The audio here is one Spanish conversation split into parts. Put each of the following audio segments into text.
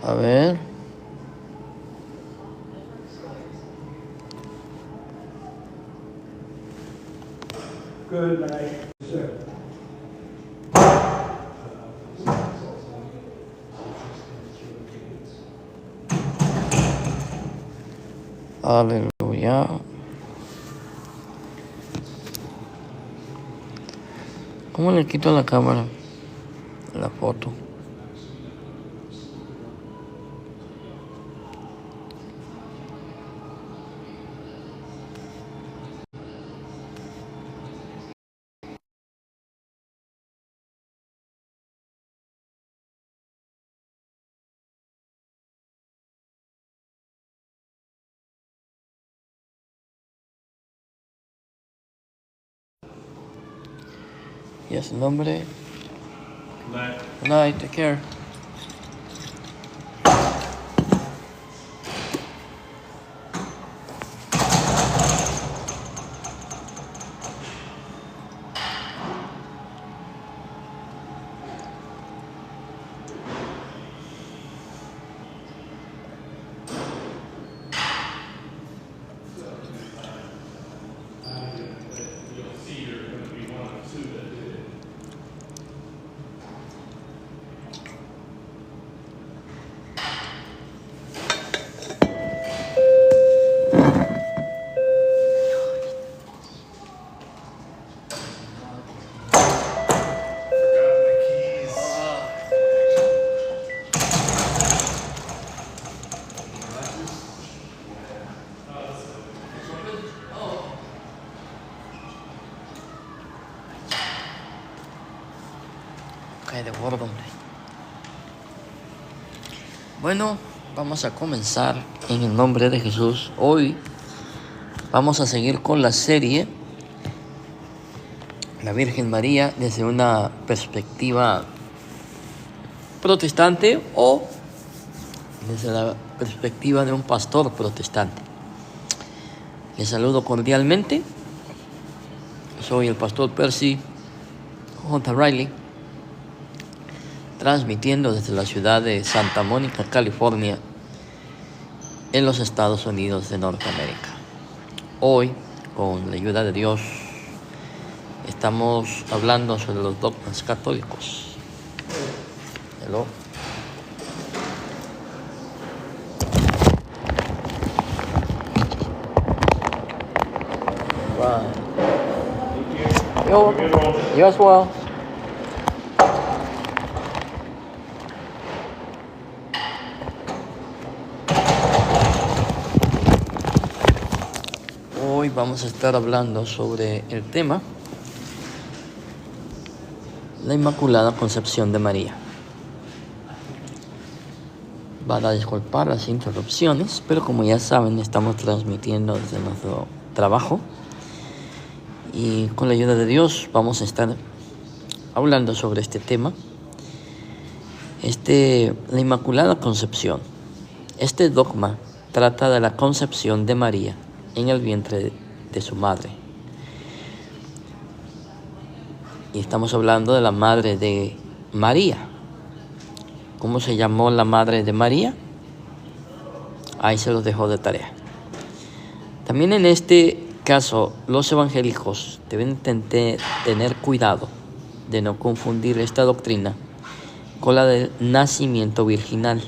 A ver. Good night, sir. Aleluya. ¿Cómo le quito la cámara? La foto. Y es el nombre. Good night, take care. De acuerdo, hombre. Bueno, vamos a comenzar en el nombre de Jesús. Hoy vamos a seguir con la serie La Virgen María desde una perspectiva protestante o desde la perspectiva de un pastor protestante. Les saludo cordialmente. Soy el pastor Percy J. Riley, transmitiendo desde la ciudad de Santa Mónica, California, en los Estados Unidos de Norteamérica. Hoy, con la ayuda de Dios, estamos hablando sobre los dogmas católicos. Hello. Right. You as well. Hoy vamos a estar hablando sobre el tema la Inmaculada Concepción de María. Van a disculpar las interrupciones, pero como ya saben, estamos transmitiendo desde nuestro trabajo y con la ayuda de Dios vamos a estar hablando sobre este tema. La Inmaculada Concepción. Este dogma trata de la concepción de María en el vientre de su madre. Y estamos hablando de la madre de María. ¿Cómo se llamó la madre de María? Ahí se los dejo de tarea. También en este caso, los evangélicos deben tener cuidado de no confundir esta doctrina con la del nacimiento virginal.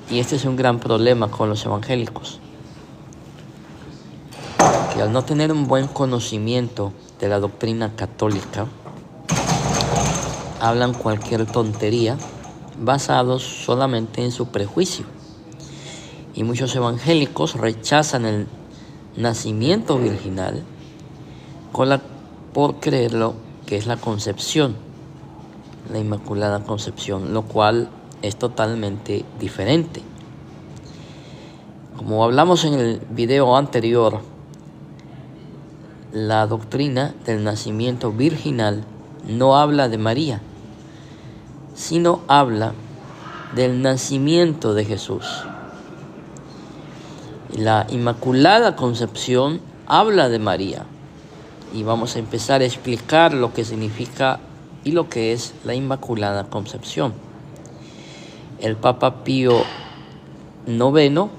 Y este es un gran problema con los evangélicos, que al no tener un buen conocimiento de la doctrina católica, hablan cualquier tontería basados solamente en su prejuicio. Y muchos evangélicos rechazan el nacimiento virginal por creerlo que es la concepción, la Inmaculada Concepción, lo cual es totalmente diferente. Como hablamos en el video anterior, la doctrina del nacimiento virginal no habla de María, sino habla del nacimiento de Jesús. La Inmaculada Concepción habla de María, y vamos a empezar a explicar lo que significa y lo que es la Inmaculada Concepción. el Papa Pío IX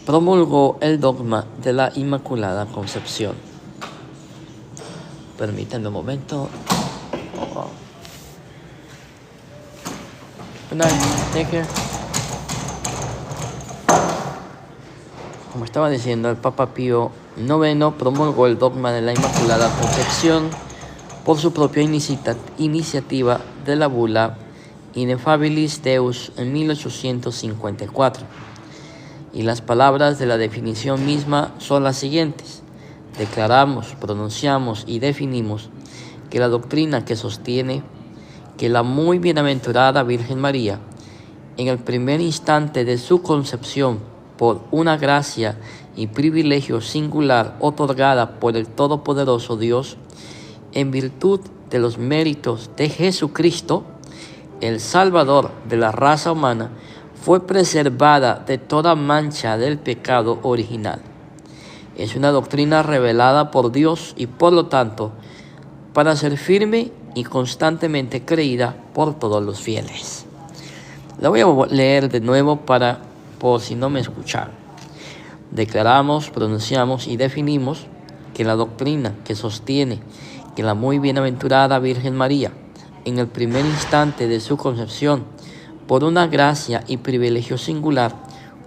promulgó el dogma de la Inmaculada Concepción. Permítanme un momento. Good night. Take care. Como estaba diciendo, el Papa Pío IX promulgó el dogma de la Inmaculada Concepción por su propia iniciativa de la bula Ineffabilis Deus en 1854. Y las palabras de la definición misma son las siguientes: declaramos, pronunciamos y definimos que la doctrina que sostiene que la muy bienaventurada Virgen María, en el primer instante de su concepción, por una gracia y privilegio singular otorgada por el Todopoderoso Dios, en virtud de los méritos de Jesucristo, el Salvador de la raza humana, fue preservada de toda mancha del pecado original. Es una doctrina revelada por Dios y, por lo tanto, para ser firme y constantemente creída por todos los fieles. La voy a leer de nuevo por si no me escucharon. Declaramos, pronunciamos y definimos que la doctrina que sostiene que la muy bienaventurada Virgen María, en el primer instante de su concepción, por una gracia y privilegio singular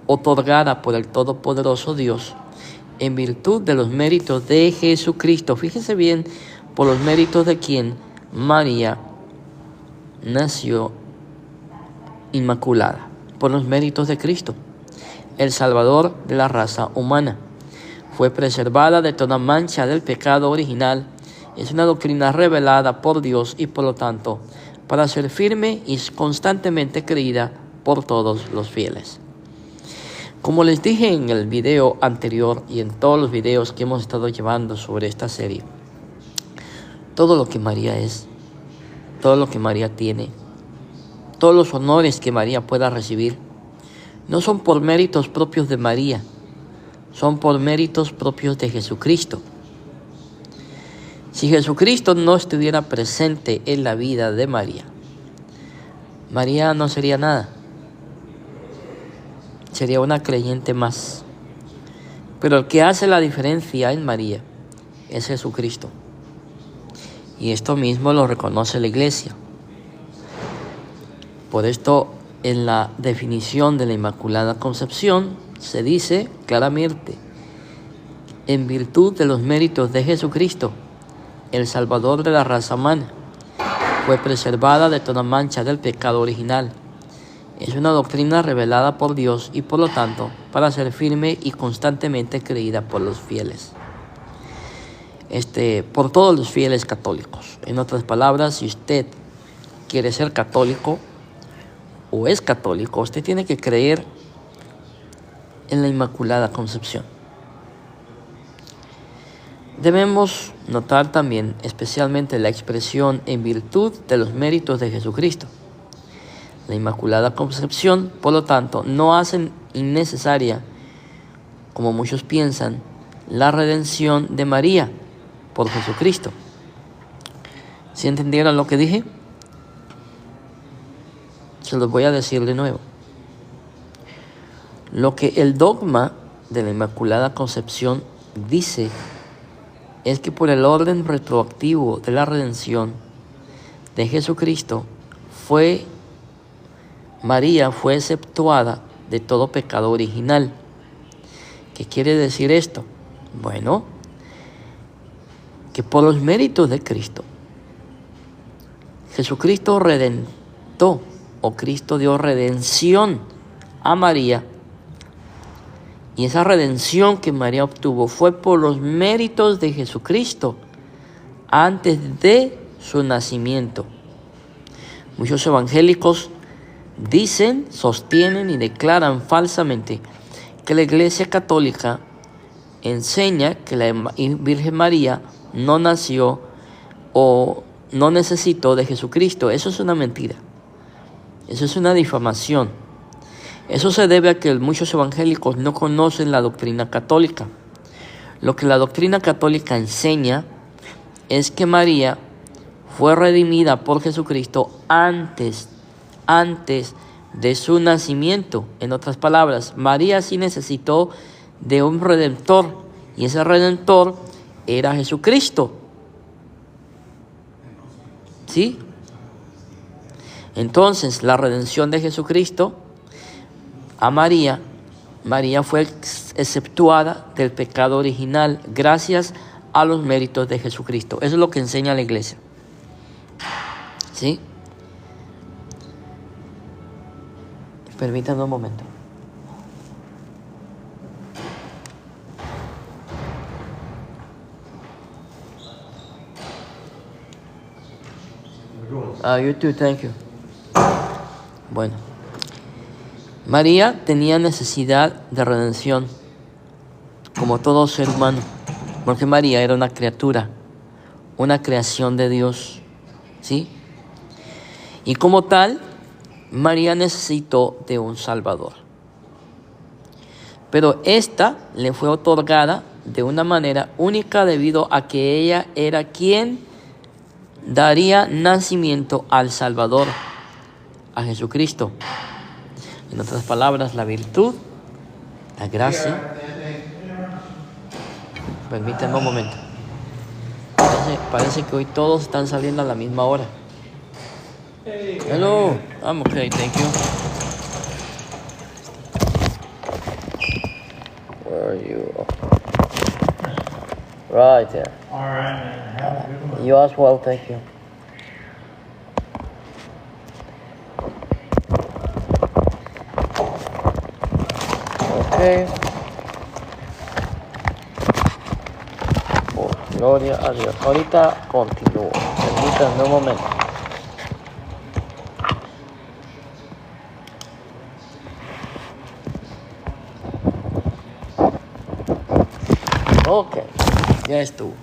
otorgada por el Todopoderoso Dios, en virtud de los méritos de Jesucristo, fíjese bien, por los méritos de quien María nació inmaculada, por los méritos de Cristo, el Salvador de la raza humana, fue preservada de toda mancha del pecado original. Es una doctrina revelada por Dios y, por lo tanto, para ser firme y constantemente creída por todos los fieles. Como les dije en el video anterior y en todos los videos que hemos estado llevando sobre esta serie, todo lo que María es, todo lo que María tiene, todos los honores que María pueda recibir, no son por méritos propios de María, son por méritos propios de Jesucristo. Si Jesucristo no estuviera presente en la vida de María, María no sería nada. Sería una creyente más. Pero el que hace la diferencia en María es Jesucristo. Y esto mismo lo reconoce la Iglesia. Por esto, en la definición de la Inmaculada Concepción se dice claramente: en virtud de los méritos de Jesucristo, el Salvador de la raza humana, fue preservada de toda mancha del pecado original. Es una doctrina revelada por Dios y, por lo tanto, para ser firme y constantemente creída por los fieles. Por todos los fieles católicos. En otras palabras, si usted quiere ser católico o es católico, usted tiene que creer en la Inmaculada Concepción. Debemos notar también especialmente la expresión en virtud de los méritos de Jesucristo. La Inmaculada Concepción, por lo tanto, no hace innecesaria, como muchos piensan, la redención de María por Jesucristo. ¿Sí entendieron lo que dije? Se los voy a decir de nuevo. Lo que el dogma de la Inmaculada Concepción dice es que por el orden retroactivo de la redención de Jesucristo, María fue exceptuada de todo pecado original. ¿Qué quiere decir esto? Bueno, que por los méritos de Cristo, Jesucristo redentó, o Cristo dio redención a María. Y esa redención que María obtuvo fue por los méritos de Jesucristo antes de su nacimiento. Muchos evangélicos dicen, sostienen y declaran falsamente que la Iglesia Católica enseña que la Virgen María no nació o no necesitó de Jesucristo. Eso es una mentira. Eso es una difamación. Eso se debe a que muchos evangélicos no conocen la doctrina católica. Lo que la doctrina católica enseña es que María fue redimida por Jesucristo antes antes de su nacimiento. En otras palabras, María sí necesitó de un redentor, y ese redentor era Jesucristo. ¿Sí? Entonces, la redención de Jesucristo a María fue exceptuada del pecado original gracias a los méritos de Jesucristo. Eso es lo que enseña la iglesia. ¿Sí? Permítanme un momento. You too, thank you. Bueno, María tenía necesidad de redención, como todo ser humano, porque María era una criatura, una creación de Dios, ¿sí? Y como tal, María necesitó de un Salvador. Pero esta le fue otorgada de una manera única debido a que ella era quien daría nacimiento al Salvador, a Jesucristo. En otras palabras, la virtud, la gracia. Permítanme un momento. Parece que hoy todos están saliendo a la misma hora. Hello, I'm okay, thank you. Where are you? Right there. All right, man. Have a good one. You as well, thank you. Okay. Oh, gloria a Dios. Ahorita continúo. Permítanme un momento. Ok, ya estuvo.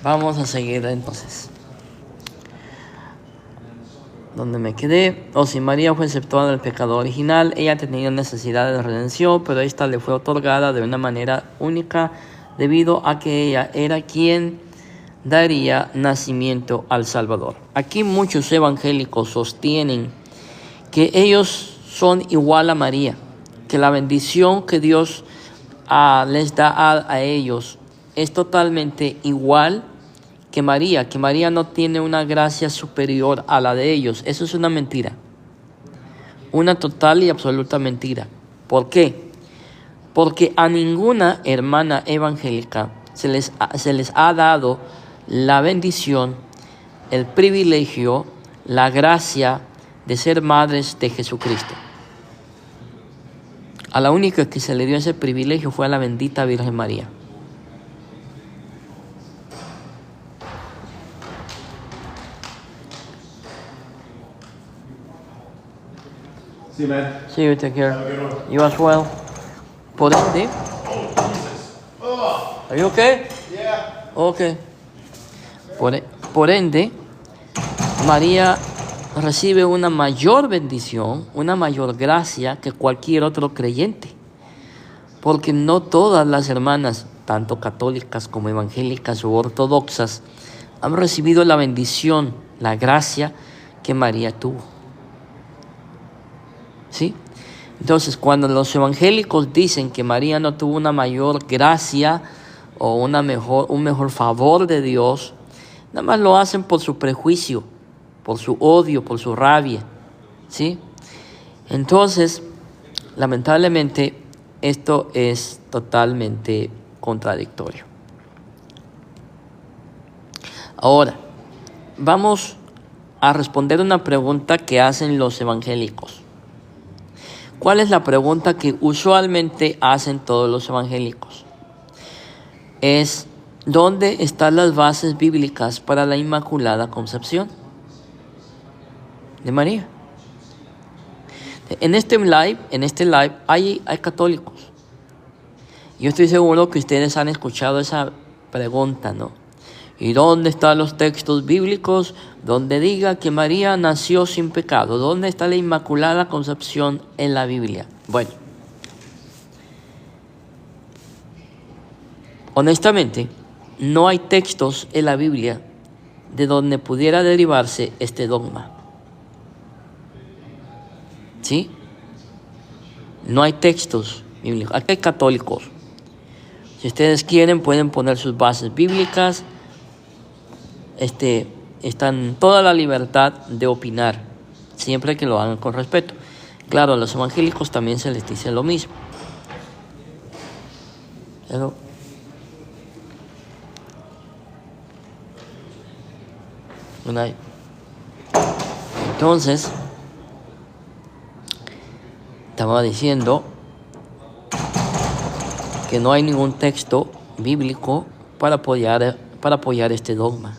Vamos a seguir entonces. Donde me quedé. Si María fue exceptuada del pecado original, ella tenía necesidad de redención, pero esta le fue otorgada de una manera única debido a que ella era quien daría nacimiento al Salvador. Aquí muchos evangélicos sostienen que ellos son igual a María, que la bendición que Dios les da a ellos es totalmente igual que María no tiene una gracia superior a la de ellos. Eso es una mentira, una total y absoluta mentira. ¿Por qué? Porque a ninguna hermana evangélica se les ha dado la bendición, el privilegio, la gracia de ser madres de Jesucristo. A la única que se le dio ese privilegio fue a la bendita Virgen María. See you, man. See you, take care. Have a good one. You as well. Por ende, Oh, Jesus. Oh, are you okay? yeah. Okay. Por ende, María recibe una mayor bendición, una mayor gracia que cualquier otro creyente. Porque no todas las hermanas, tanto católicas como evangélicas u ortodoxas, han recibido la bendición, la gracia que María tuvo. ¿Sí? Entonces, cuando los evangélicos dicen que María no tuvo una mayor gracia o un mejor favor de Dios, nada más lo hacen por su prejuicio, por su odio, por su rabia, ¿sí? Entonces, lamentablemente, esto es totalmente contradictorio. Ahora, vamos a responder una pregunta que hacen los evangélicos. ¿Cuál es la pregunta que usualmente hacen todos los evangélicos? Es, ¿dónde están las bases bíblicas para la Inmaculada Concepción de María? En este live hay católicos. Yo estoy seguro que ustedes han escuchado esa pregunta, ¿no? ¿Y dónde están los textos bíblicos donde diga que María nació sin pecado? ¿Dónde está la Inmaculada Concepción en la Biblia? Bueno, honestamente, no hay textos en la Biblia de donde pudiera derivarse este dogma. ¿sí? No hay textos bíblicos. Aquí hay católicos. Si ustedes quieren, pueden poner sus bases bíblicas. Están toda la libertad de opinar, siempre que lo hagan con respeto. Claro, a los evangélicos también se les dice lo mismo. Pero entonces, estaba diciendo que no hay ningún texto bíblico para apoyar este dogma.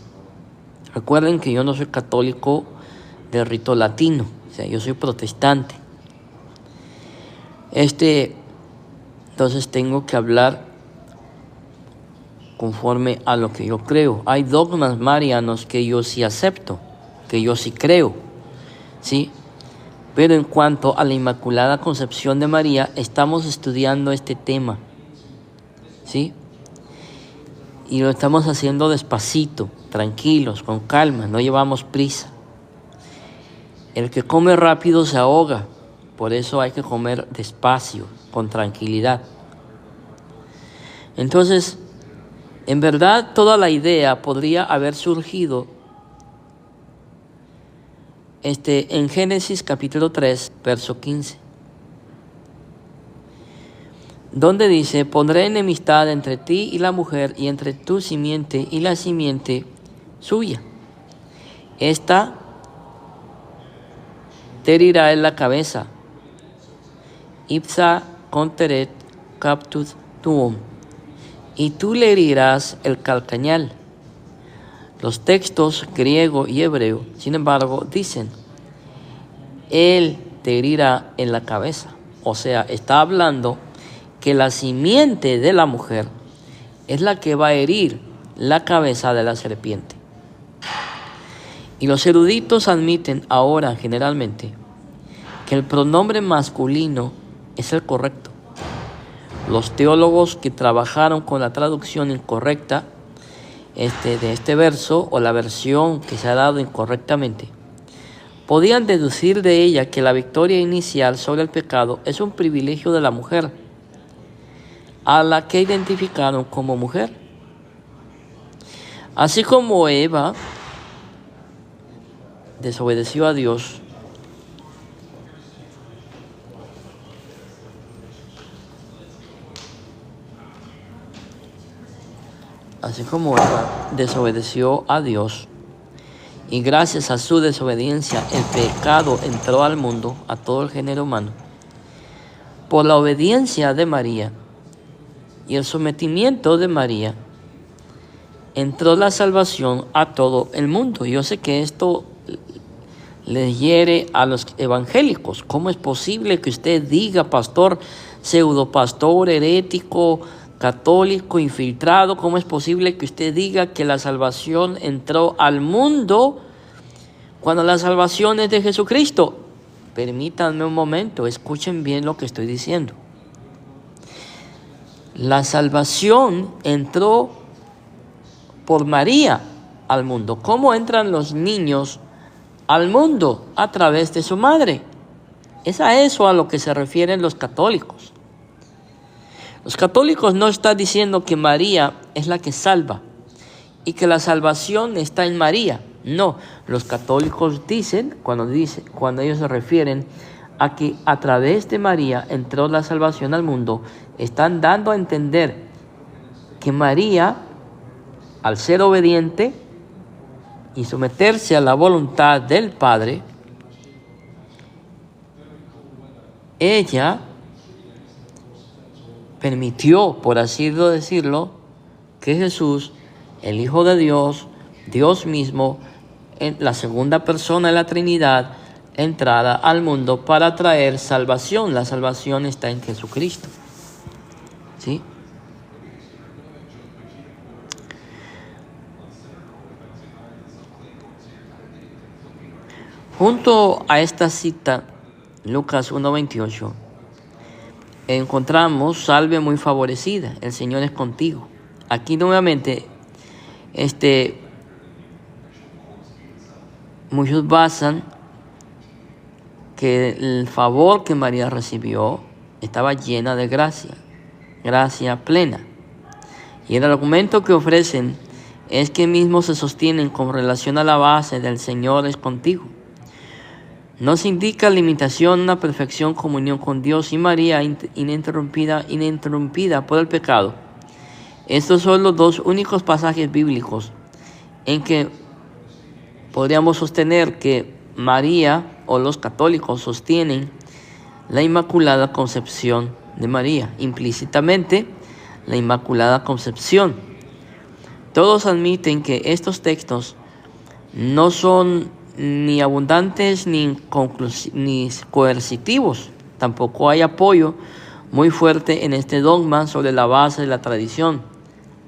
Recuerden que yo no soy católico del rito latino, o sea, yo soy protestante. Entonces tengo que hablar conforme a lo que yo creo. Hay dogmas marianos que yo sí acepto, que yo sí creo, ¿sí? Pero en cuanto a la Inmaculada Concepción de María, estamos estudiando este tema, ¿sí? Y lo estamos haciendo despacito, tranquilos, con calma, no llevamos prisa. El que come rápido se ahoga, por eso hay que comer despacio, con tranquilidad. Entonces, en verdad, toda la idea podría haber surgido en Génesis capítulo 3, verso 15. Donde dice: pondré enemistad entre ti y la mujer, y entre tu simiente y la simiente suya. Esta te herirá en la cabeza. Ipsa conteret captus tuum. Y tú le herirás el calcañal. Los textos griego y hebreo, sin embargo, dicen: él te herirá en la cabeza. O sea, está hablando que la simiente de la mujer es la que va a herir la cabeza de la serpiente. Y los eruditos admiten ahora generalmente que el pronombre masculino es el correcto. Los teólogos que trabajaron con la traducción incorrecta de este verso, o la versión que se ha dado incorrectamente, podían deducir de ella que la victoria inicial sobre el pecado es un privilegio de la mujer, a la que identificaron como mujer. Así como Eva desobedeció a Dios, y gracias a su desobediencia el pecado entró al mundo, a todo el género humano, por la obediencia de María y el sometimiento de María entró la salvación a todo el mundo. Yo sé que esto les hiere a los evangélicos. ¿Cómo es posible que usted diga, pastor, pseudopastor, herético, católico, infiltrado? ¿Cómo es posible que usted diga que la salvación entró al mundo cuando la salvación es de Jesucristo? Permítanme un momento, escuchen bien lo que estoy diciendo. La salvación entró por María al mundo. ¿Cómo entran los niños al mundo? A través de su madre. Es a eso a lo que se refieren los católicos. Los católicos no están diciendo que María es la que salva y que la salvación está en María. No, los católicos dicen, cuando ellos se refieren a que a través de María entró la salvación al mundo, están dando a entender que María, al ser obediente y someterse a la voluntad del Padre, ella permitió, por así decirlo, que Jesús, el Hijo de Dios, Dios mismo, en la segunda persona de la Trinidad, entrara al mundo para traer salvación. La salvación está en Jesucristo, ¿sí? Junto a esta cita, Lucas 1:28, encontramos: salve muy favorecida, el Señor es contigo. Aquí nuevamente, muchos basan que el favor que María recibió estaba llena de gracia, gracia plena. Y el argumento que ofrecen es que mismos se sostienen con relación a la base del Señor es contigo. No se indica limitación, una perfección comunión con Dios y María ininterrumpida por el pecado. Estos son los dos únicos pasajes bíblicos en que podríamos sostener que María o los católicos sostienen la Inmaculada Concepción de María, implícitamente la Inmaculada Concepción. Todos admiten que estos textos no son ni abundantes ni coercitivos. Tampoco hay apoyo muy fuerte en este dogma sobre la base de la tradición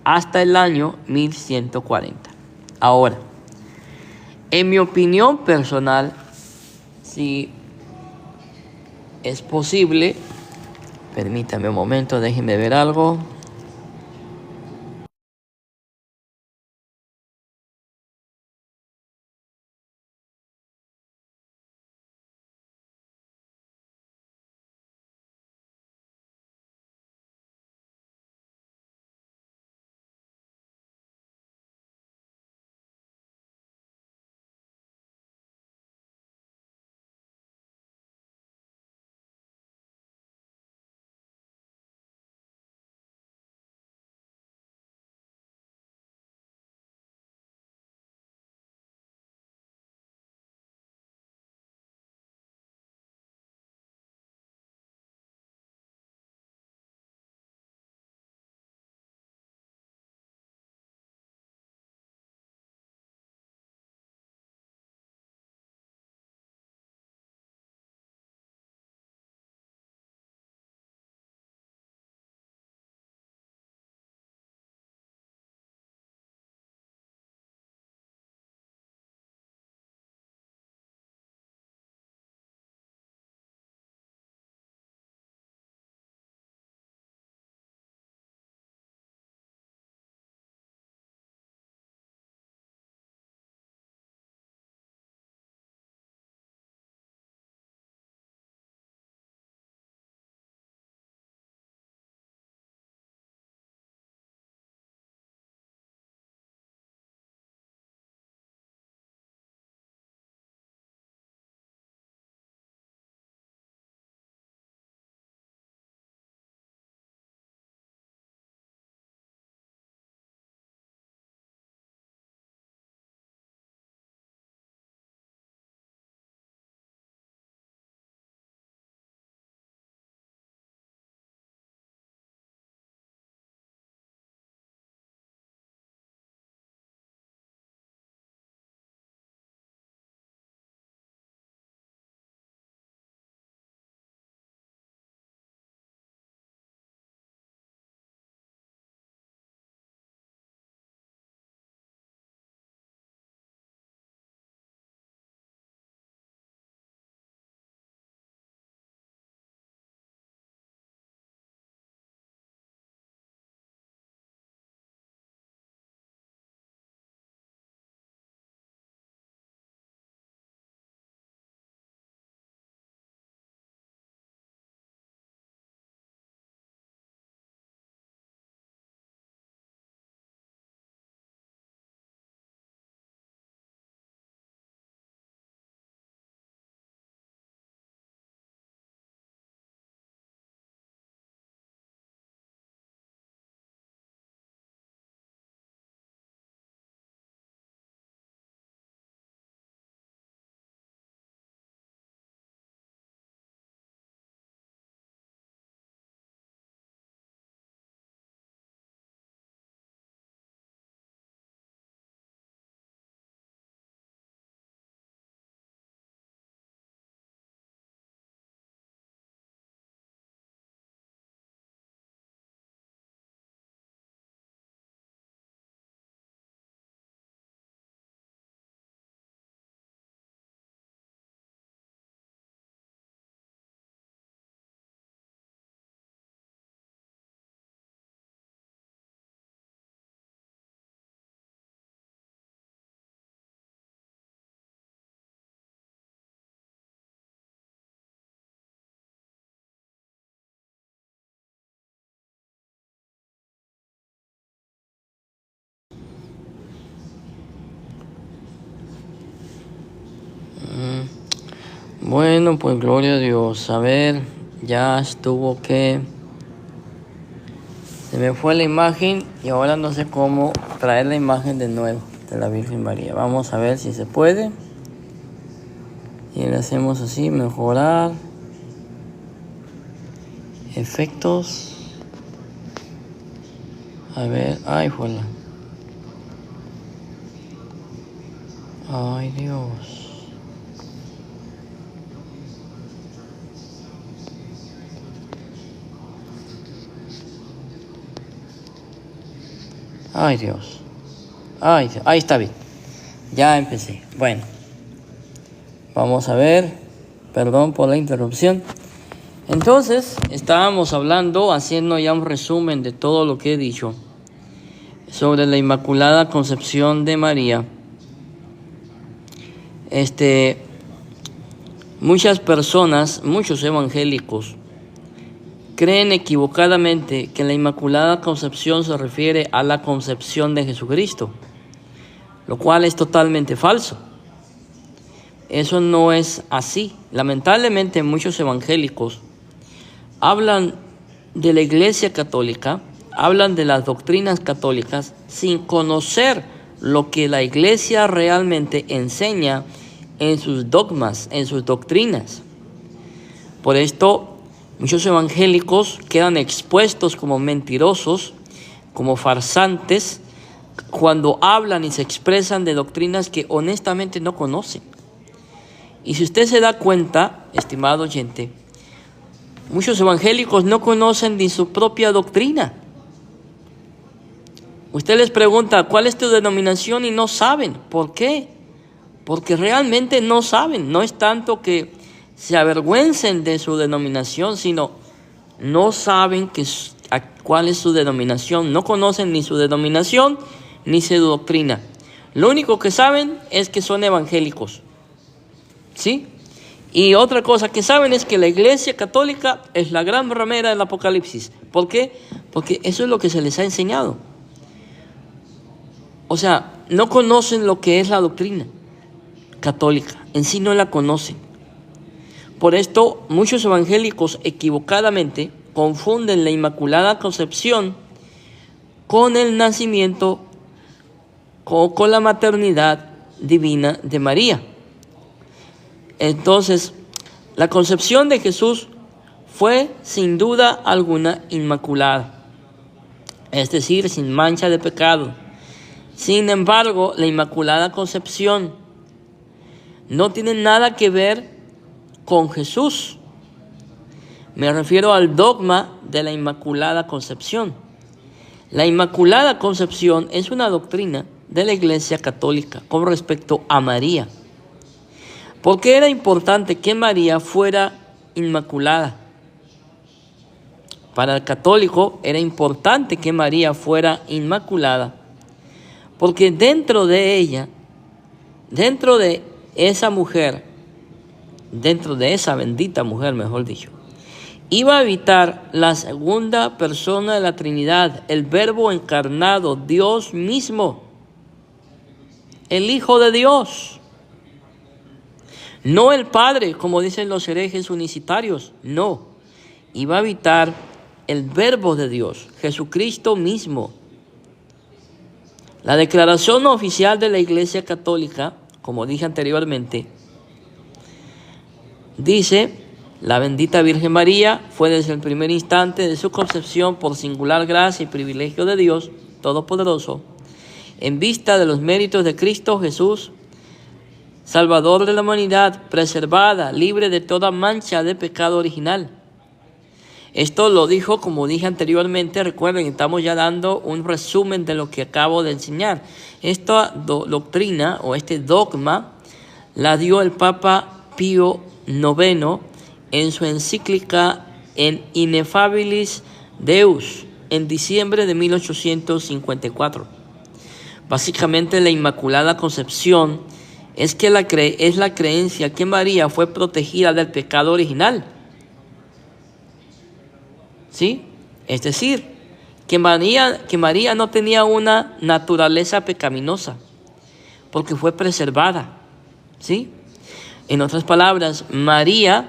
hasta el año 1140. Ahora, en mi opinión personal, si es posible, permítame un momento, déjenme ver algo. Bueno, pues gloria a Dios. A ver, ya estuvo que... Se me fue la imagen y ahora no sé cómo traer la imagen de nuevo de la Virgen María. Vamos a ver si se puede. Y le hacemos así, mejorar. Efectos. A ver, ay, juela. Ay, Dios. Ay, Dios. Ay, ahí está bien. Ya empecé. Bueno. Vamos a ver. Perdón por la interrupción. Entonces, estábamos hablando, haciendo ya un resumen de todo lo que he dicho sobre la Inmaculada Concepción de María. Muchas personas, muchos evangélicos, creen equivocadamente que la Inmaculada Concepción se refiere a la concepción de Jesucristo, lo cual es totalmente falso. Eso no es así. Lamentablemente muchos evangélicos hablan de la Iglesia Católica, hablan de las doctrinas católicas sin conocer lo que la Iglesia realmente enseña en sus dogmas, en sus doctrinas. Por esto, muchos evangélicos quedan expuestos como mentirosos, como farsantes, cuando hablan y se expresan de doctrinas que honestamente no conocen. Y si usted se da cuenta, estimado oyente, muchos evangélicos no conocen ni su propia doctrina. Usted les pregunta, ¿cuál es tu denominación? Y no saben. ¿Por qué? Porque realmente no saben. No es tanto que se avergüencen de su denominación, sino no saben cuál es su denominación. No conocen ni su denominación ni su doctrina. Lo único que saben es que son evangélicos. ¿Sí? Y otra cosa que saben es que la Iglesia Católica es la gran ramera del Apocalipsis. ¿Por qué? Porque eso es lo que se les ha enseñado. O sea, no conocen lo que es la doctrina católica. En sí no la conocen. Por esto, muchos evangélicos equivocadamente confunden la Inmaculada Concepción con el nacimiento o con la maternidad divina de María. Entonces, la concepción de Jesús fue sin duda alguna inmaculada, es decir, sin mancha de pecado. Sin embargo, la Inmaculada Concepción no tiene nada que ver con Jesús. Me refiero al dogma de la Inmaculada Concepción. La Inmaculada Concepción es una doctrina de la Iglesia Católica con respecto a María. ¿Por qué era importante que María fuera inmaculada? Para el católico era importante que María fuera inmaculada, porque dentro de ella, dentro de esa mujer, dentro de esa bendita mujer, mejor dicho, iba a habitar la segunda persona de la Trinidad, el Verbo encarnado, Dios mismo, el Hijo de Dios. No el Padre, como dicen los herejes unicitarios, no. Iba a habitar el Verbo de Dios, Jesucristo mismo. La declaración oficial de la Iglesia Católica, como dije anteriormente, dice: la bendita Virgen María fue desde el primer instante de su concepción por singular gracia y privilegio de Dios Todopoderoso, en vista de los méritos de Cristo Jesús, Salvador de la humanidad, preservada, libre de toda mancha de pecado original. Esto lo dijo, como dije anteriormente, recuerden, estamos ya dando un resumen de lo que acabo de enseñar. Esta doctrina o este dogma la dio el Papa Pío IX en su encíclica En Ineffabilis Deus en diciembre de 1854. Básicamente, la Inmaculada Concepción es la creencia que María fue protegida del pecado original. ¿Sí? Es decir, que María no tenía una naturaleza pecaminosa, porque fue preservada. ¿Sí? En otras palabras, María,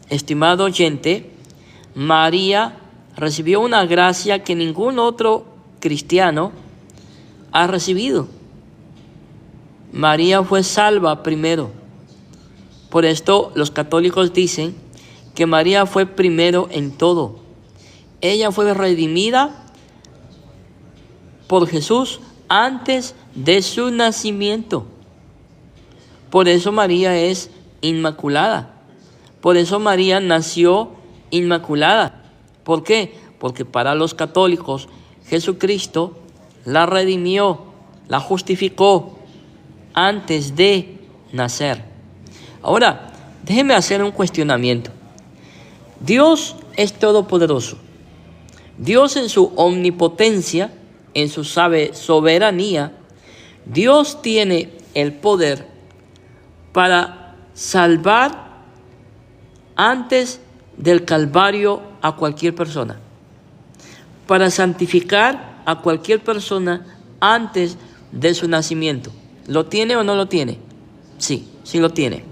estimado oyente, María recibió una gracia que ningún otro cristiano ha recibido. María fue salva primero. Por esto los católicos dicen que María fue primero en todo. Ella fue redimida por Jesús antes de su nacimiento. Por eso María es inmaculada. Por eso María nació inmaculada. ¿Por qué? Porque para los católicos Jesucristo la redimió, la justificó antes de nacer. Ahora, déjeme hacer un cuestionamiento. Dios es todopoderoso. Dios en su omnipotencia, en su soberanía, Dios tiene el poder para salvar antes del Calvario a cualquier persona, para santificar a cualquier persona antes de su nacimiento. ¿Lo tiene o no lo tiene? Sí, sí lo tiene.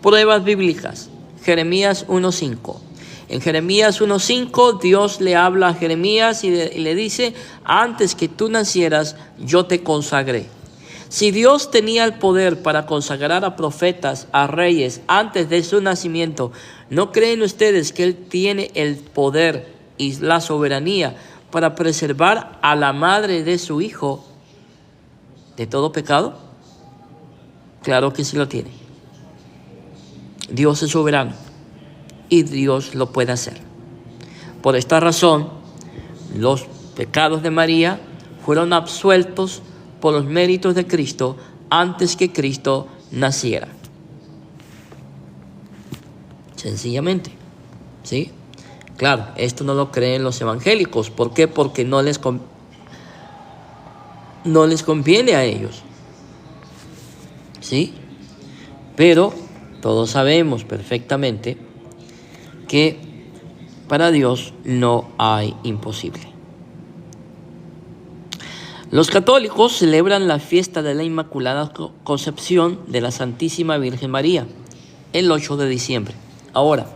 Pruebas bíblicas. Jeremías 1:5. En Jeremías 1:5 Dios le habla a Jeremías y le dice: antes que tú nacieras yo te consagré. Si Dios tenía el poder para consagrar a profetas, a reyes antes de su nacimiento, ¿no creen ustedes que Él tiene el poder y la soberanía para preservar a la madre de su hijo de todo pecado? Claro que sí lo tiene. Dios es soberano y Dios lo puede hacer. Por esta razón, los pecados de María fueron absueltos por los méritos de Cristo antes que Cristo naciera. Sencillamente, ¿sí? Claro, esto no lo creen los evangélicos. ¿Por qué? Porque no les conviene a ellos, ¿sí? Pero todos sabemos perfectamente que para Dios no hay imposible. Los católicos celebran la fiesta de la Inmaculada Concepción de la Santísima Virgen María el 8 de diciembre. Ahora,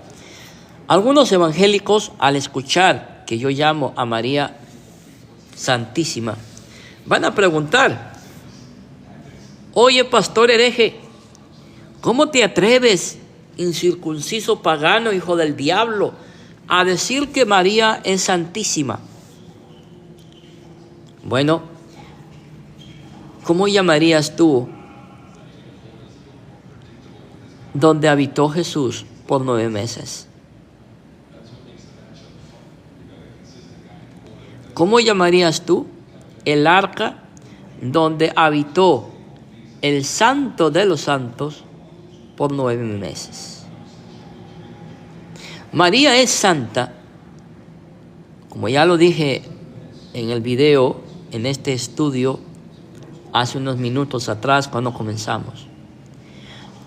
algunos evangélicos, al escuchar que yo llamo a María Santísima, van a preguntar: oye, pastor hereje, ¿cómo te atreves, incircunciso pagano, hijo del diablo, a decir que María es santísima? Bueno, ¿cómo llamarías tú donde habitó Jesús por 9 meses? ¿Cómo llamarías tú el arca donde habitó el Santo de los Santos por 9 meses? María es santa, como ya lo dije en el video, en este estudio, hace unos minutos atrás cuando comenzamos.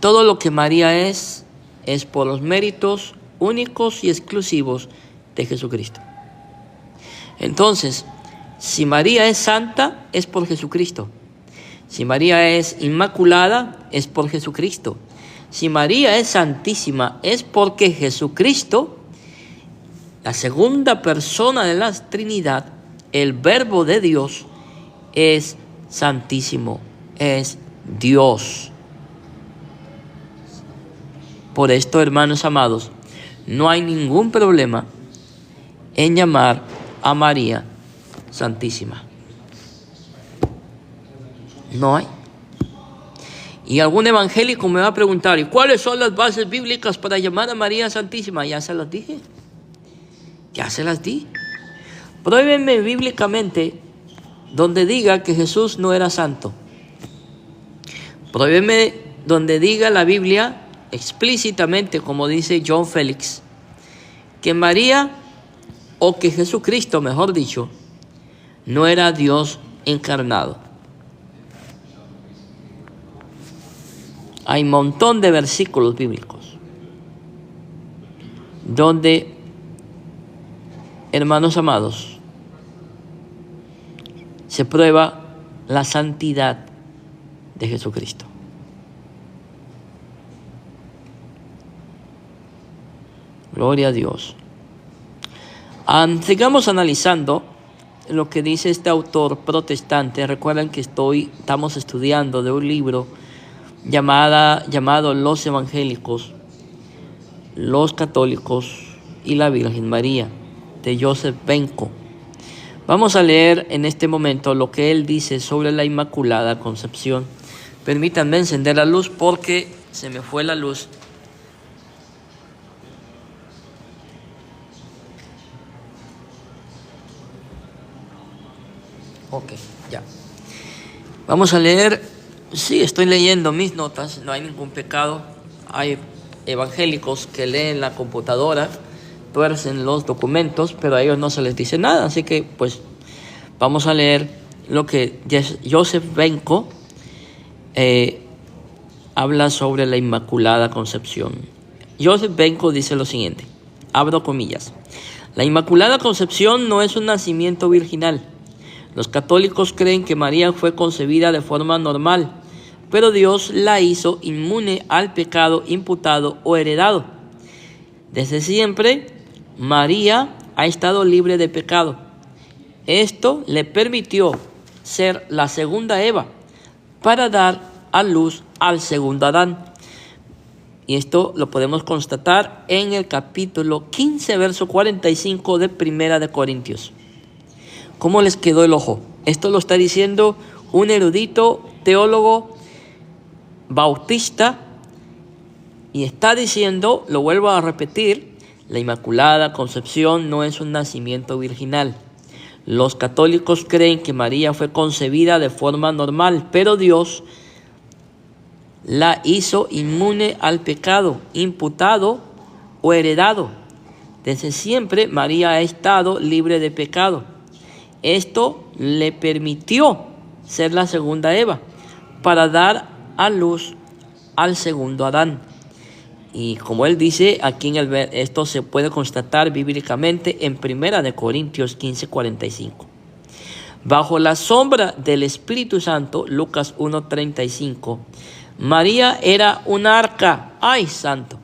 Todo lo que María es por los méritos únicos y exclusivos de Jesucristo. Entonces, si María es santa, es por Jesucristo. Si María es inmaculada, es por Jesucristo. Si María es santísima, es porque Jesucristo, la segunda persona de la Trinidad, el Verbo de Dios, es santísimo, es Dios. Por esto, hermanos amados, no hay ningún problema en llamar a María Santísima. No hay. Y algún evangélico me va a preguntar: ¿y cuáles son las bases bíblicas para llamar a María Santísima? Ya se las dije. Ya se las di. Pruébenme bíblicamente donde diga que Jesús no era santo. Pruébenme donde diga la Biblia explícitamente, como dice John Félix, que María, o que Jesucristo, mejor dicho, no era Dios encarnado. Hay un montón de versículos bíblicos donde, hermanos amados, se prueba la santidad de Jesucristo. Gloria a Dios. Sigamos analizando lo que dice este autor protestante. Recuerden que estamos estudiando de un libro llamado Los Evangélicos, los Católicos y la Virgen María, de Joseph Benko. Vamos a leer en este momento lo que él dice sobre la Inmaculada Concepción. Permítanme encender la luz porque se me fue la luz. Ok, ya. Vamos a leer. Sí, estoy leyendo mis notas, no hay ningún pecado. Hay evangélicos que leen la computadora, tuercen los documentos, pero a ellos no se les dice nada. Así que, pues, vamos a leer lo que Joseph Benko habla sobre la Inmaculada Concepción. Joseph Benko dice lo siguiente, abro comillas: la Inmaculada Concepción no es un nacimiento virginal. Los católicos creen que María fue concebida de forma normal, pero Dios la hizo inmune al pecado imputado o heredado. Desde siempre, María ha estado libre de pecado. Esto le permitió ser la segunda Eva para dar a luz al segundo Adán. Y esto lo podemos constatar en el capítulo 15, verso 45 de Primera de Corintios. ¿Cómo les quedó el ojo? Esto lo está diciendo un erudito teólogo bautista y está diciendo, lo vuelvo a repetir, la Inmaculada Concepción no es un nacimiento virginal. Los católicos creen que María fue concebida de forma normal, pero Dios la hizo inmune al pecado, imputado o heredado. Desde siempre María ha estado libre de pecado. Esto le permitió ser la segunda Eva para dar a luz al segundo Adán. Y como él dice, aquí esto se puede constatar bíblicamente en 1 Corintios 15, 45. Bajo la sombra del Espíritu Santo, Lucas 1:35, María era un arca. ¡Ay, santo!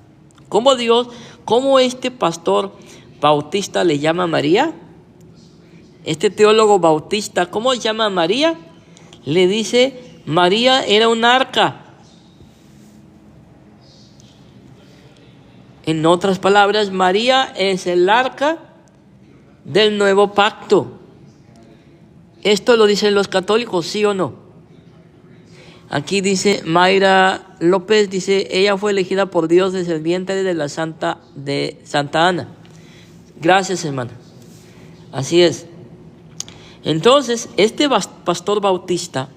¿Cómo este pastor bautista le llama a María? Este teólogo bautista, ¿cómo llama a María? Le dice, María era un arca. En otras palabras, María es el arca del nuevo pacto. ¿Esto lo dicen los católicos, sí o no? Aquí dice Mayra López, dice, ella fue elegida por Dios desde el vientre de Santa Ana. Gracias, hermana. Así es. Entonces, este pastor bautista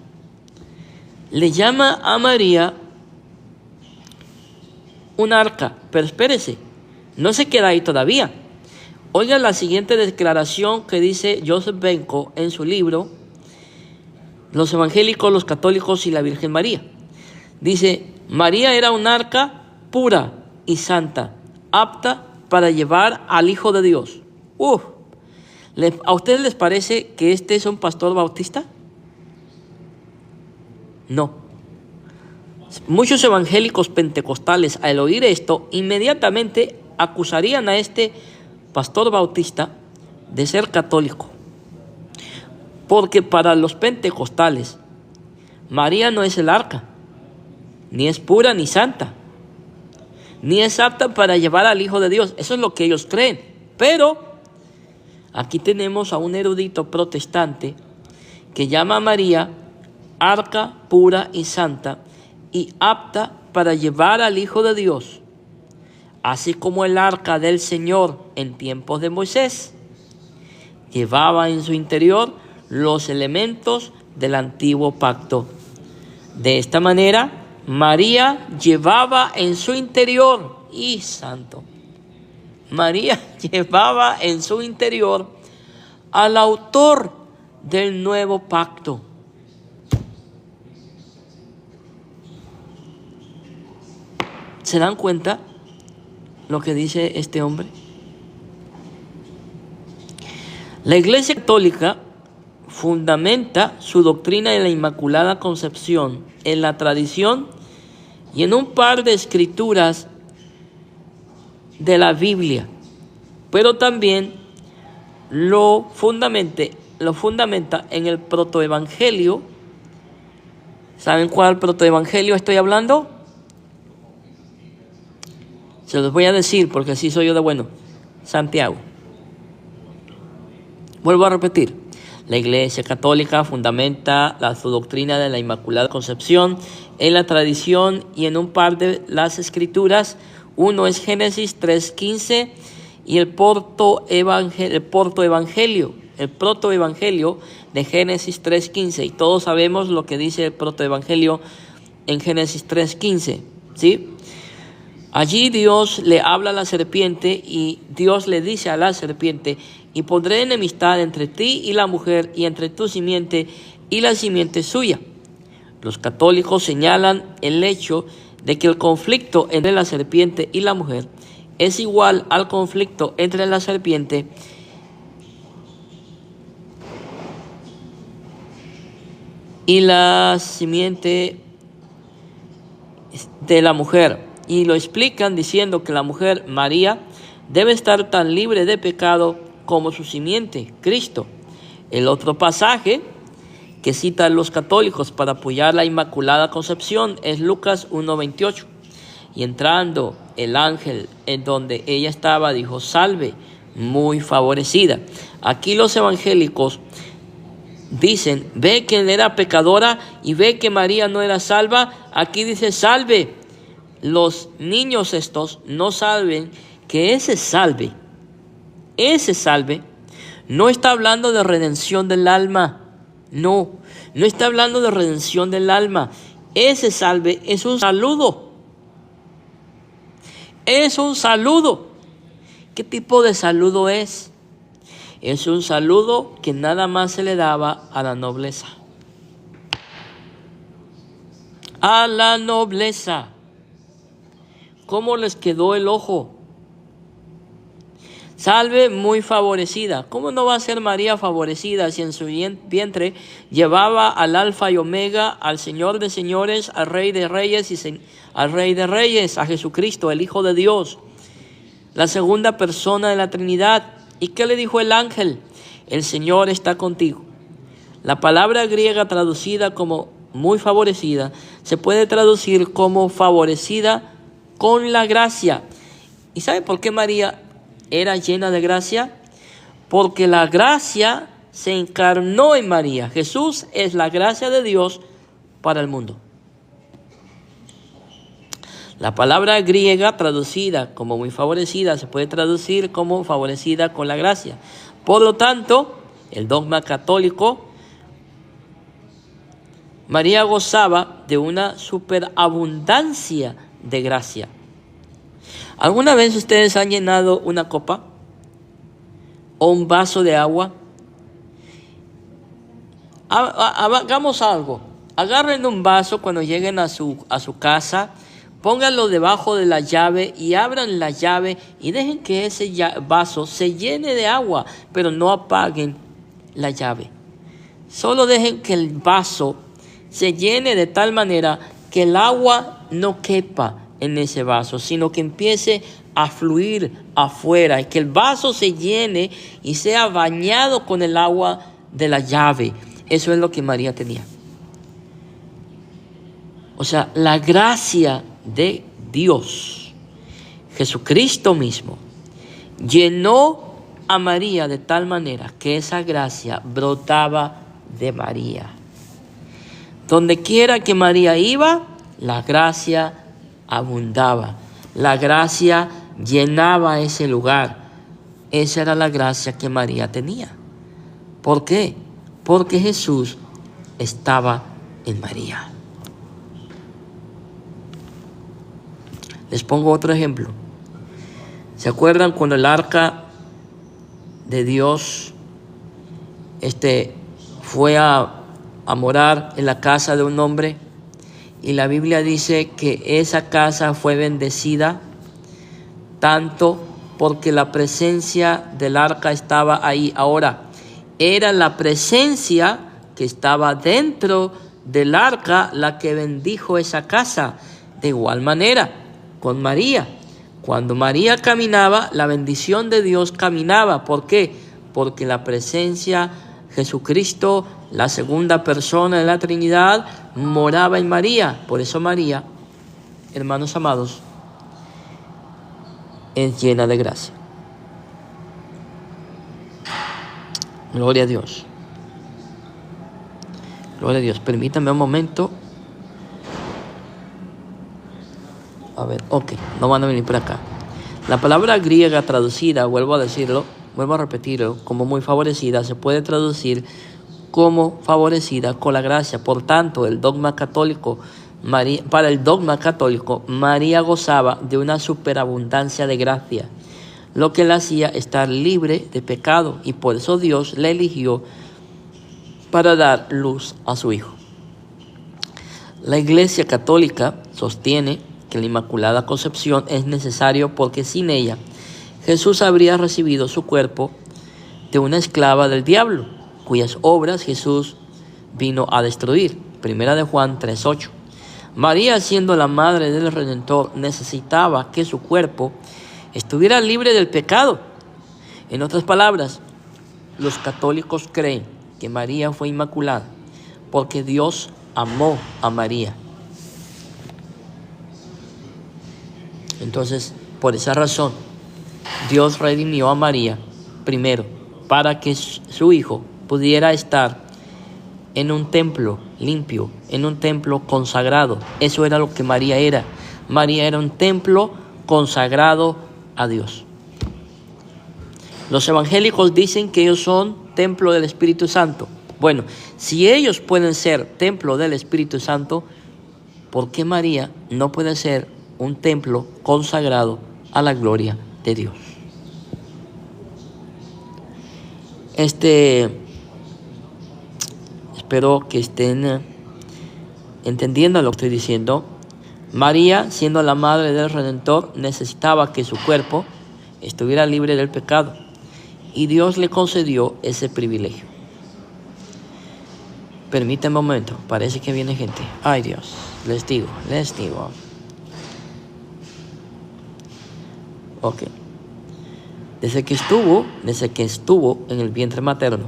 le llama a María un arca. Pero espérese, no se queda ahí todavía. Oiga la siguiente declaración que dice Joseph Benko en su libro Los Evangélicos, los Católicos y la Virgen María. Dice, María era un arca pura y santa, apta para llevar al Hijo de Dios. ¿A ustedes les parece que este es un pastor bautista? No. Muchos evangélicos pentecostales, al oír esto, inmediatamente acusarían a este pastor bautista de ser católico. Porque para los pentecostales, María no es el arca, ni es pura ni santa, ni es apta para llevar al Hijo de Dios. Eso es lo que ellos creen. Pero aquí tenemos a un erudito protestante que llama a María arca pura y santa y apta para llevar al Hijo de Dios, así como el arca del Señor en tiempos de Moisés llevaba en su interior los elementos del antiguo pacto. De esta manera, María llevaba en su interior, María llevaba en su interior al autor del nuevo pacto. ¿Se dan cuenta lo que dice este hombre? La Iglesia Católica fundamenta su doctrina de la Inmaculada Concepción en la tradición y en un par de escrituras de la Biblia, pero también lo fundamenta en el protoevangelio. ¿Saben cuál protoevangelio estoy hablando? Se los voy a decir porque así soy yo de bueno. Santiago. Vuelvo a repetir. La Iglesia Católica fundamenta su doctrina de la Inmaculada Concepción en la tradición y en un par de las escrituras. Uno es Génesis 3:15 y el protoevangelio de Génesis 3:15. Y todos sabemos lo que dice el protoevangelio en Génesis 3:15, ¿sí? Allí Dios le habla a la serpiente y Dios le dice a la serpiente: y pondré enemistad entre ti y la mujer, y entre tu simiente y la simiente suya. Los católicos señalan el hecho de que el conflicto entre la serpiente y la mujer es igual al conflicto entre la serpiente y la simiente de la mujer. Y lo explican diciendo que la mujer, María, debe estar tan libre de pecado como su simiente, Cristo. El otro pasaje que citan los católicos para apoyar la Inmaculada Concepción es Lucas 1:28. Y entrando el ángel en donde ella estaba, dijo: salve, muy favorecida. Aquí los evangélicos dicen: ve que era pecadora y ve que María no era salva. Aquí dice: salve. Los niños estos no saben que ese salve no está hablando de redención del alma. No está hablando de redención del alma. Ese salve es un saludo. Es un saludo. ¿Qué tipo de saludo es? Es un saludo que nada más se le daba a la nobleza. A la nobleza. ¿Cómo les quedó el ojo? Salve, muy favorecida. ¿Cómo no va a ser María favorecida si en su vientre llevaba al Alfa y Omega, al Señor de señores, al Rey de reyes a Jesucristo, el Hijo de Dios, la segunda persona de la Trinidad? ¿Y qué le dijo el ángel? El Señor está contigo. La palabra griega traducida como muy favorecida se puede traducir como favorecida con la gracia. ¿Y sabe por qué María era llena de gracia? Porque la gracia se encarnó en María. Jesús es la gracia de Dios para el mundo. La palabra griega traducida como muy favorecida se puede traducir como favorecida con la gracia. Por lo tanto, el dogma católico, María gozaba de una superabundancia de gracia. ¿Alguna vez ustedes han llenado una copa o un vaso de agua? Hagamos algo. Agarren un vaso cuando lleguen a su casa, pónganlo debajo de la llave y abran la llave y dejen que ese vaso se llene de agua, pero no apaguen la llave. Solo dejen que el vaso se llene de tal manera que el agua no quepa en ese vaso, sino que empiece a fluir afuera y que el vaso se llene y sea bañado con el agua de la llave. Eso es lo que María tenía. O sea, la gracia de Dios, Jesucristo mismo, llenó a María de tal manera que esa gracia brotaba de María. Donde quiera que María iba, la gracia abundaba. La gracia llenaba ese lugar. Esa era la gracia que María tenía. ¿Por qué? Porque Jesús estaba en María. Les pongo otro ejemplo. ¿Se acuerdan cuando el arca de Dios fue a morar en la casa de un hombre? Y la Biblia dice que esa casa fue bendecida tanto porque la presencia del arca estaba ahí. Ahora, era la presencia que estaba dentro del arca la que bendijo esa casa. De igual manera, con María, Cuando María caminaba, la bendición de Dios caminaba. ¿Por qué? Porque la presencia Jesucristo, la segunda persona de la Trinidad, moraba en María. Por eso María, hermanos amados, es llena de gracia. Gloria a Dios. Gloria a Dios. Permítanme un momento. A ver, ok, no van a venir por acá. La palabra griega traducida, vuelvo a repetirlo, como muy favorecida, se puede traducir como favorecida con la gracia. Por tanto, para el dogma católico, María gozaba de una superabundancia de gracia, lo que la hacía estar libre de pecado, y por eso Dios la eligió para dar luz a su Hijo. La Iglesia Católica sostiene que la Inmaculada Concepción es necesario porque sin ella Jesús habría recibido su cuerpo de una esclava del diablo, cuyas obras Jesús vino a destruir. Primera de Juan 3:8. María, siendo la madre del Redentor, necesitaba que su cuerpo estuviera libre del pecado. En otras palabras, los católicos creen que María fue inmaculada porque Dios amó a María. Entonces, por esa razón, Dios redimió a María primero para que su Hijo pudiera estar en un templo limpio, en un templo consagrado. Eso era lo que María era. María era un templo consagrado a Dios. Los evangélicos dicen que ellos son templo del Espíritu Santo. Bueno, si ellos pueden ser templo del Espíritu Santo, ¿por qué María no puede ser un templo consagrado a la gloria de Dios? Espero que estén entendiendo lo que estoy diciendo. María, siendo la madre del Redentor, necesitaba que su cuerpo estuviera libre del pecado, y Dios le concedió ese privilegio. Permítanme un momento, parece que viene gente. Ay Dios, les digo. Ok. Desde que estuvo en el vientre materno,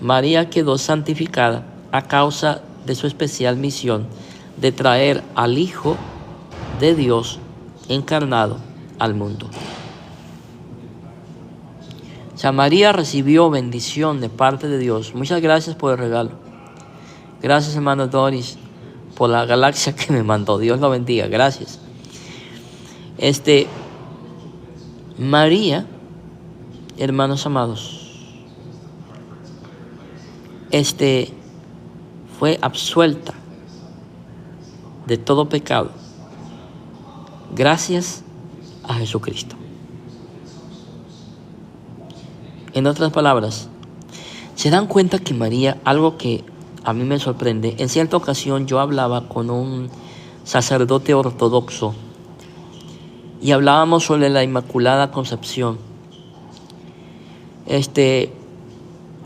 María quedó santificada a causa de su especial misión de traer al Hijo de Dios encarnado al mundo. O sea, María recibió bendición de parte de Dios. Muchas gracias por el regalo. Gracias, hermano Doris, por la galaxia que me mandó. Dios lo bendiga. Gracias. María, hermanos amados, fue absuelta de todo pecado gracias a Jesucristo. En otras palabras, se dan cuenta que María, algo que a mí me sorprende, en cierta ocasión yo hablaba con un sacerdote ortodoxo y hablábamos sobre la Inmaculada Concepción.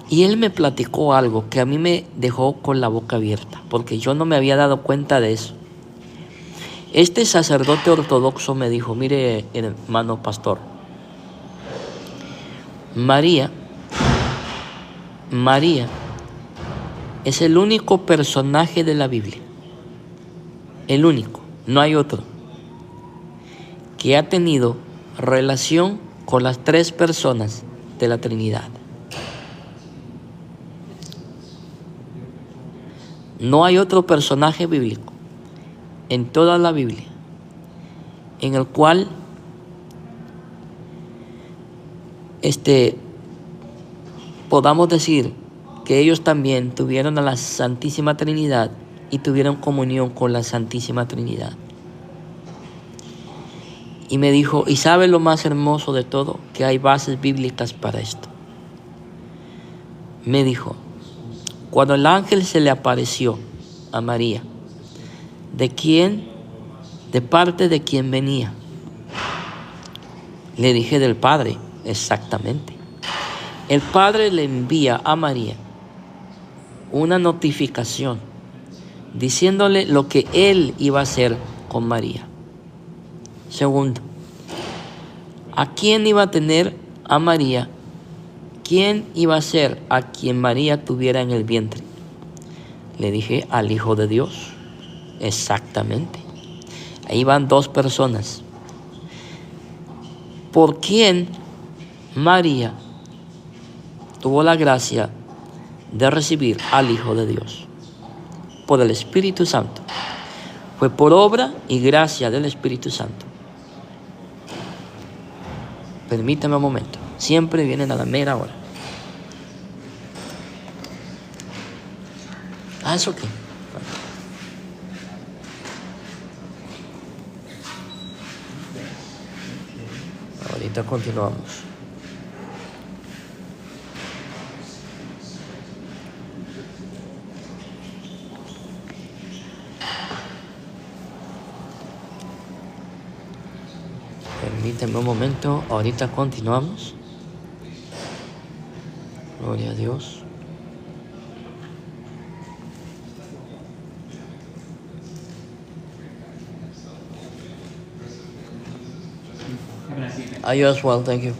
Y él me platicó algo que a mí me dejó con la boca abierta, porque yo no me había dado cuenta de eso. Este sacerdote ortodoxo me dijo: mire, hermano pastor, María es el único personaje de la Biblia, el único, no hay otro, que ha tenido relación con las tres personas de la Trinidad. No hay otro personaje bíblico en toda la Biblia en el cual podamos decir que ellos también tuvieron a la Santísima Trinidad y tuvieron comunión con la Santísima Trinidad. Y me dijo: ¿y sabe lo más hermoso de todo? Que hay bases bíblicas para esto. Me dijo: cuando el ángel se le apareció a María, ¿de parte de quién venía? Le dije: del Padre. Exactamente. El Padre le envía a María una notificación diciéndole lo que Él iba a hacer con María. Segundo, ¿A quién iba a tener a María? ¿Quién iba a ser a quien María tuviera en el vientre? Le dije, al Hijo de Dios. Exactamente. Ahí van dos personas. ¿Por quién María tuvo la gracia de recibir al Hijo de Dios? Por el Espíritu Santo. Fue por obra y gracia del Espíritu Santo. Permítame un momento. Siempre vienen a la mera hora. ¿Es ok? Ahorita continuamos. Permíteme un momento, ahorita continuamos. Gloria a Dios. You as well, thank you.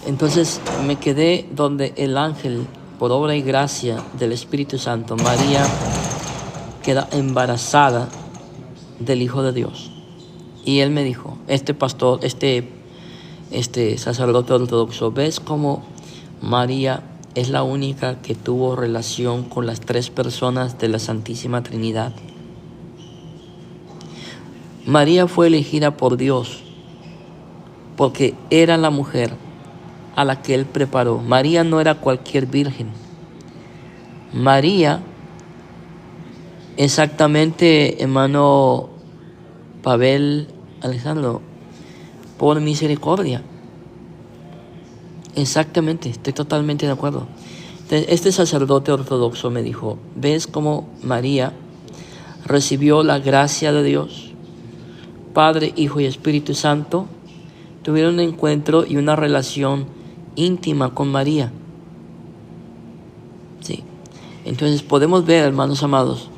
Entonces me quedé donde el ángel, por obra y gracia del Espíritu Santo, María queda embarazada del Hijo de Dios. Y él me dijo, este pastor, este sacerdote ortodoxo, ¿ves cómo María es la única que tuvo relación con las tres personas de la Santísima Trinidad? María fue elegida por Dios porque era la mujer a la que él preparó. María no era cualquier virgen. María, exactamente, hermano Pavel Alejandro, por misericordia. Exactamente, estoy totalmente de acuerdo. Entonces, este sacerdote ortodoxo me dijo, ¿ves cómo María recibió la gracia de Dios? Padre, Hijo y Espíritu Santo tuvieron un encuentro y una relación íntima con María. Sí. Entonces podemos ver, hermanos amados,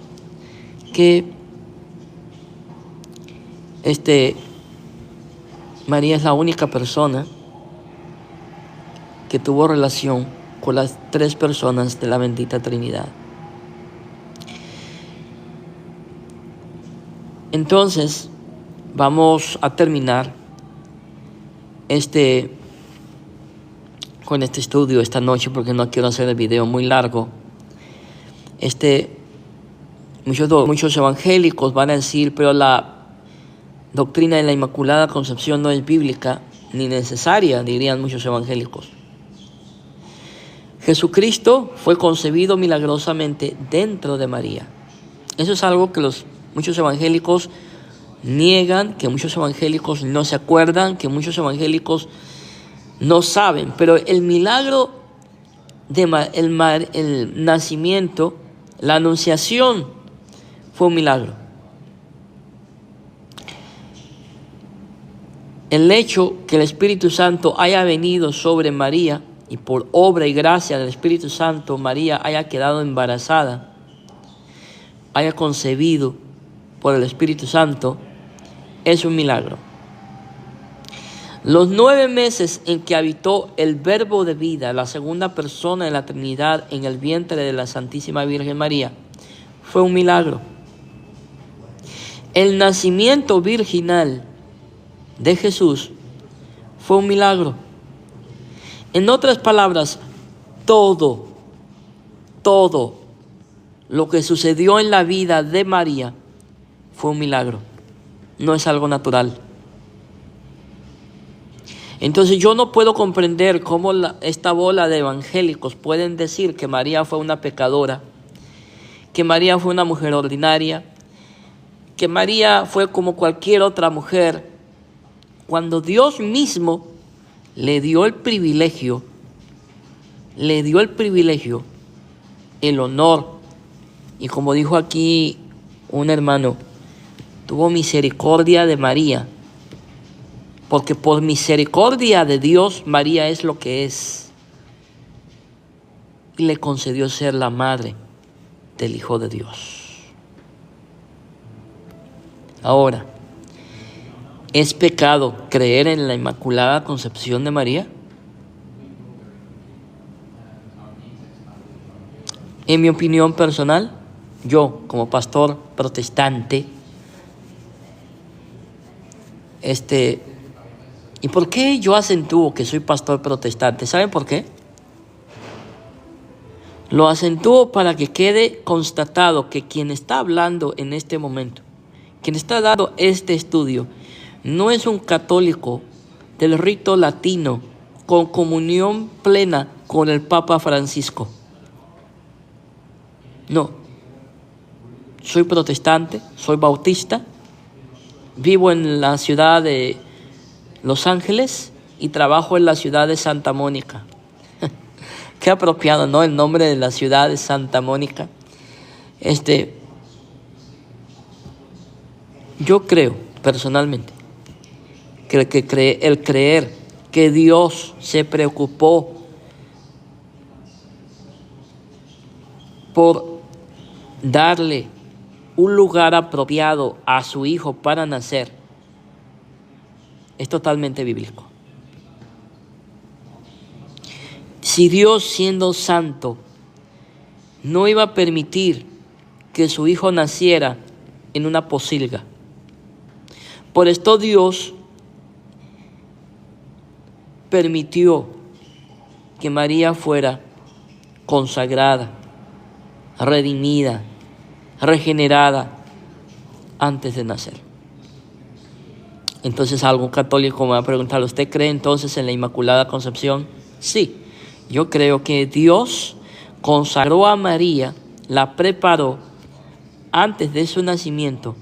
que María es la única persona que tuvo relación con las tres personas de la bendita Trinidad. Entonces, vamos a terminar con este estudio esta noche, porque no quiero hacer el video muy largo. Muchos evangélicos van a decir, pero la doctrina de la Inmaculada Concepción no es bíblica ni necesaria, dirían muchos evangélicos. Jesucristo fue concebido milagrosamente dentro de María. Eso es algo que muchos evangélicos niegan, que muchos evangélicos no se acuerdan, que muchos evangélicos no saben. Pero el milagro el nacimiento, la anunciación, fue un milagro. El hecho que el Espíritu Santo haya venido sobre María y por obra y gracia del Espíritu Santo María haya quedado embarazada, haya concebido por el Espíritu Santo, es un milagro. Los 9 meses en que habitó el Verbo de vida, la segunda persona de la Trinidad, en el vientre de la Santísima Virgen María, fue un milagro. El nacimiento virginal de Jesús fue un milagro. En otras palabras, todo lo que sucedió en la vida de María fue un milagro. No es algo natural. Entonces yo no puedo comprender cómo esta bola de evangélicos pueden decir que María fue una pecadora, que María fue una mujer ordinaria, que María fue como cualquier otra mujer, cuando Dios mismo le dio el privilegio, el honor, y como dijo aquí un hermano, tuvo misericordia de María, porque por misericordia de Dios María es lo que es, y le concedió ser la madre del Hijo de Dios. Ahora, ¿Es pecado creer en la Inmaculada Concepción de María? En mi opinión personal, yo como pastor protestante, ¿y por qué yo acentúo que soy pastor protestante? ¿Saben por qué? Lo acentúo para que quede constatado que quien está hablando en este momento, quien está dando este estudio, no es un católico del rito latino con comunión plena con el Papa Francisco. No, soy protestante, soy bautista, vivo en la ciudad de Los Ángeles y trabajo en la ciudad de Santa Mónica. Qué apropiado, ¿no? El nombre de la ciudad de Santa Mónica. Yo creo, personalmente, que el creer que Dios se preocupó por darle un lugar apropiado a su hijo para nacer es totalmente bíblico. Si Dios, siendo santo, no iba a permitir que su hijo naciera en una pocilga, por esto Dios permitió que María fuera consagrada, redimida, regenerada antes de nacer. Entonces algún católico me va a preguntar, ¿usted cree entonces en la Inmaculada Concepción? Sí, yo creo que Dios consagró a María, la preparó antes de su nacimiento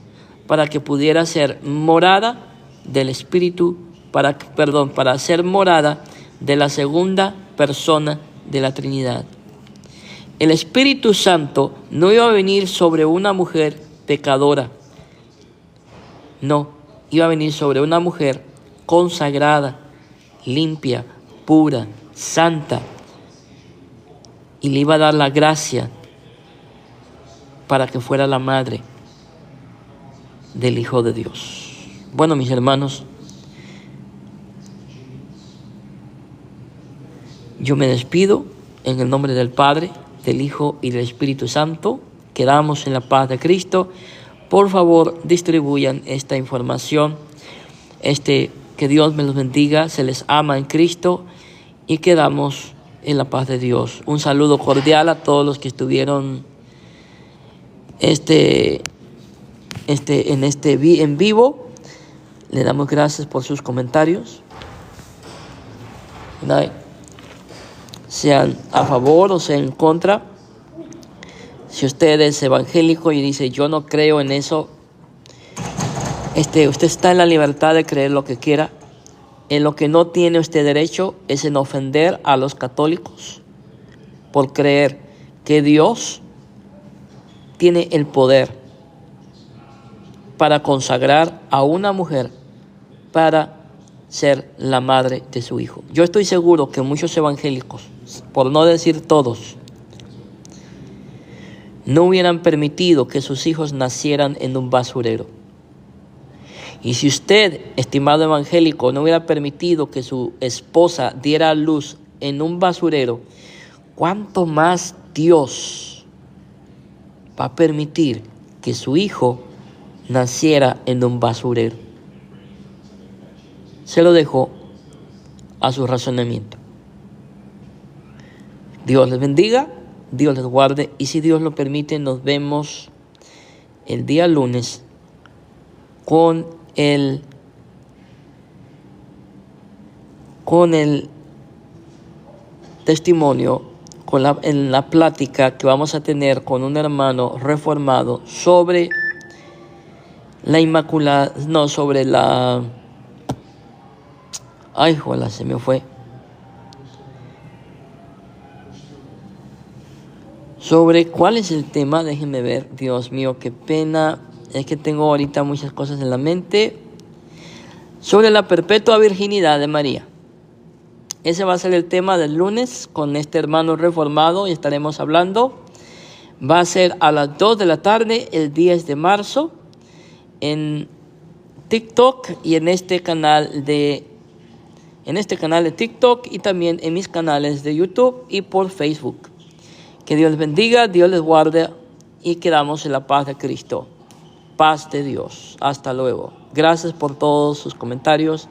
para que pudiera ser morada del Espíritu, para ser morada de la segunda persona de la Trinidad. El Espíritu Santo no iba a venir sobre una mujer pecadora, no, iba a venir sobre una mujer consagrada, limpia, pura, santa, y le iba a dar la gracia para que fuera la madre del Hijo de Dios. Bueno, mis hermanos, yo me despido en el nombre del Padre, del Hijo y del Espíritu Santo. Quedamos en la paz de Cristo. Por favor, distribuyan esta información. Que Dios me los bendiga. Se les ama en Cristo y quedamos en la paz de Dios. Un saludo cordial a todos los que estuvieron en vivo. Le damos gracias por sus comentarios. Sean a favor o sean en contra. Si usted es evangélico y dice yo no creo en eso, usted está en la libertad de creer lo que quiera. En lo que no tiene usted derecho es en ofender a los católicos por creer que Dios tiene el poder para consagrar a una mujer para ser la madre de su hijo. Yo estoy seguro que muchos evangélicos, por no decir todos, no hubieran permitido que sus hijos nacieran en un basurero. Y si usted, estimado evangélico, no hubiera permitido que su esposa diera a luz en un basurero, ¿cuánto más Dios va a permitir que su hijo naciera en un basurero? Se lo dejo a su razonamiento. Dios les bendiga, Dios les guarde, y si Dios lo permite, nos vemos el día lunes con el testimonio, en la plática que vamos a tener con un hermano reformado sobre la Inmaculada, no, sobre la... Ay, joder, se me fue. Sobre cuál es el tema, déjenme ver. Dios mío, qué pena. Es que tengo ahorita muchas cosas en la mente. Sobre la perpetua virginidad de María. Ese va a ser el tema del lunes con este hermano reformado y estaremos hablando. Va a ser a las 2 de la tarde, el 10 de marzo, en TikTok y en este canal de TikTok y también en mis canales de YouTube y por Facebook. Que Dios les bendiga, Dios les guarde y quedamos en la paz de Cristo. Paz de Dios. Hasta luego. Gracias por todos sus comentarios.